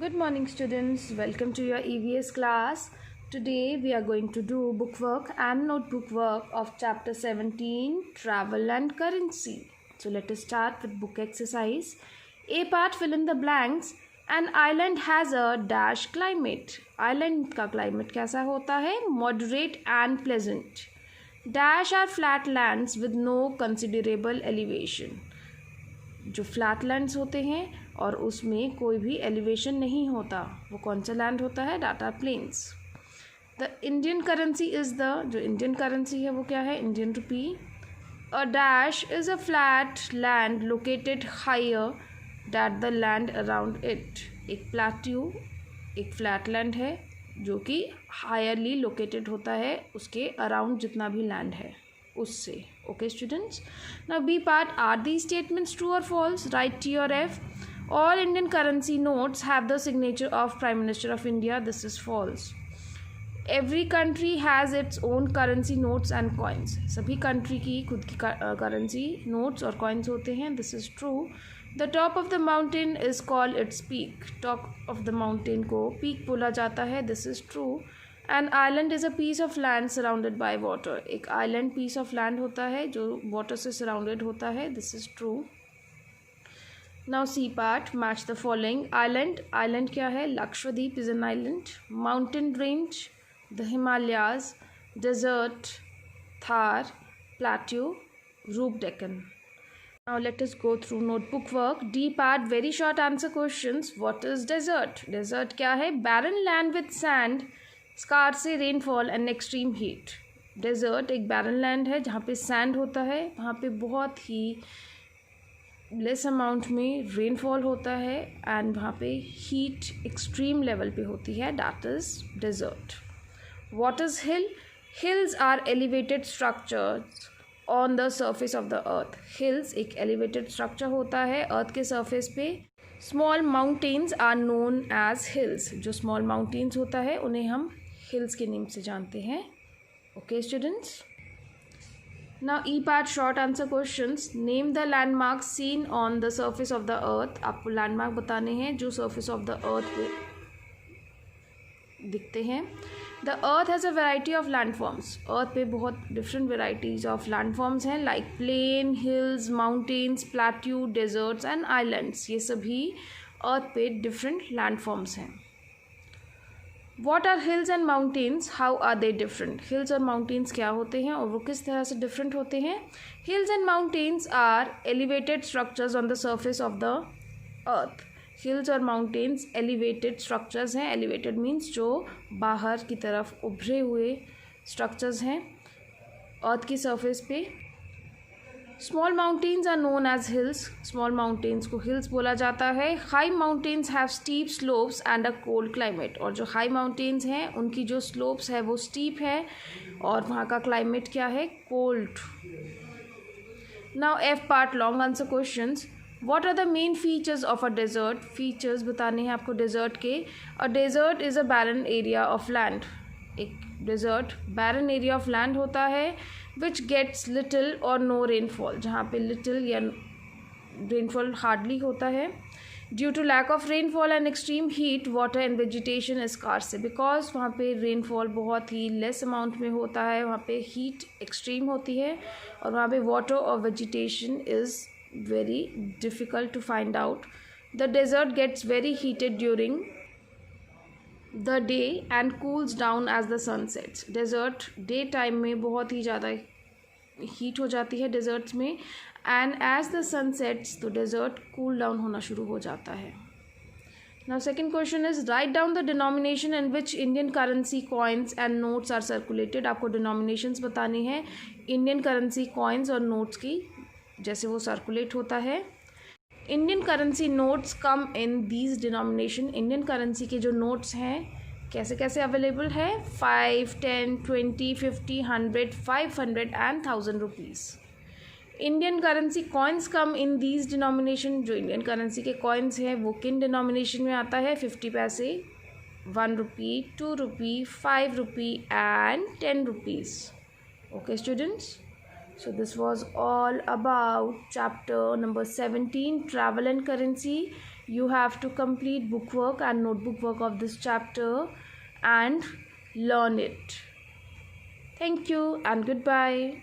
Good morning, students. Welcome to your EVS class. Today we are going to do bookwork and notebook work of chapter 17, Travel and Currency. So let us start with book exercise. A part, fill in the blanks. An island has a dash climate. Island का climate कैसा होता है? Moderate and pleasant. Dash are flat lands with no considerable elevation. जो flat lands होते हैं और उसमें कोई भी एलिवेशन नहीं होता, वो कौन सा लैंड होता है? Data plains. The Indian currency is the, जो इंडियन करेंसी है वो क्या है? Indian rupee. A dash is a flat land located higher that the land around it. एक प्लेट्यू एक फ्लैट लैंड है जो कि हायरली लोकेटेड होता है उसके अराउंड जितना भी लैंड है उससे. Okay, students. Now B part, are these statements true or false? Write T or F. All Indian currency notes have the signature of Prime Minister of India. This is false. Every country has its own currency notes and coins. सभी country की खुद की currency notes और coins होते हैं. This is true. The top of the mountain is called its peak. Top of the mountain को peak बोला जाता है. This is true. An island is a piece of land surrounded by water. एक island piece of land होता है जो water से surrounded होता है. This is true. Now C part, match the following. Island क्या है? Lakshadweep is an island. Mountain range, the Himalayas. Desert, Thar. Plateau, Roof Deccan. Now let us go through notebook work. D part, very short answer questions. What is desert? Desert क्या है? Barren land with sand, scarce rainfall and extreme heat. Desert एक barren land है जहाँ पे sand होता है, वहाँ पे बहुत ही लेस अमाउंट में रेनफॉल होता है एंड वहाँ पे हीट एक्सट्रीम लेवल पे होती है. That is desert. What is hill? Hills are elevated structures on the surface of the earth. Hills एक एलिवेटेड स्ट्रक्चर होता है अर्थ के सरफेस पे. Small mountains are known as hills. जो स्मॉल माउंटेन्स होता है उन्हें हम हिल्स के नेम से जानते हैं. Okay students. Now E part, short answer questions. Name the landmark seen on the surface of the earth. आपको लैंडमार्क बताने हैं जो सरफेस ऑफ द अर्थ पे दिखते हैं. The earth has a variety of landforms. Earth पे बहुत डिफरेंट वेराइटीज़ ऑफ लैंडफॉर्म्स हैं like plain, hills, mountains, plateau, deserts and islands. ये सभी अर्थ पे डिफरेंट लैंडफॉर्म्स हैं. What are hills and mountains? How are they different? Hills और mountains क्या होते हैं और वो किस तरह से डिफरेंट होते हैं? Hills and mountains are elevated structures on the surface of the earth. Hills और माउंटेन्स एलिवेटेड स्ट्रक्चर्स हैं. एलिवेटेड मीन्स जो बाहर की तरफ उभरे हुए स्ट्रक्चर्स हैं अर्थ की सरफेस पे. Small mountains are known as hills. Small mountains को हिल्स बोला जाता है. High mountains have steep slopes and a cold climate. और जो हाई माउंटेन्स हैं उनकी जो स्लोप्स है वो स्टीप है और वहाँ का क्लाइमेट क्या है? Cold. Now F part, long answer questions. What are the main features of a desert? Features बताने हैं आपको डेजर्ट के. A desert is a barren area of land. एक desert barren area of land होता है which gets little और no rainfall. जहाँ पे लिटिल या रेनफॉल हार्डली होता है. Due to lack of rainfall and extreme heat water and vegetation is scarce. Because वहाँ पे रेनफॉल बहुत ही लेस अमाउंट में होता है, वहाँ पे हीट एक्सट्रीम होती है और वहाँ पे वाटर और vegetation is very difficult to find out. The desert gets very heated during the day and cools down as the sun sets. Desert day time में बहुत ही ज़्यादा हीट हो जाती है डेजर्ट्स में and as the sun sets तो desert cool down होना शुरू हो जाता है. Now second question is, write down the denomination in which Indian currency coins and notes are circulated. आपको denominations बतानी है इंडियन करेंसी coins और notes की जैसे वो सर्कुलेट होता है. Indian currency notes come in these denomination. Indian currency के जो नोट्स हैं कैसे कैसे अवेलेबल है? 5, 10, 20, 50, 100, 500 and 1000 rupees. Indian currency coins come in these denomination. जो इंडियन करेंसी के कॉइन्स हैं वो किन डिनोमिनेशन में आता है? 50 पैसे, 1 रुपी, 2 रुपी, 5 rupee and 10 rupees. Okay students. So this was all about chapter number 17, Travel and Currency. You have to complete bookwork and notebook work of this chapter and learn it. Thank you and goodbye.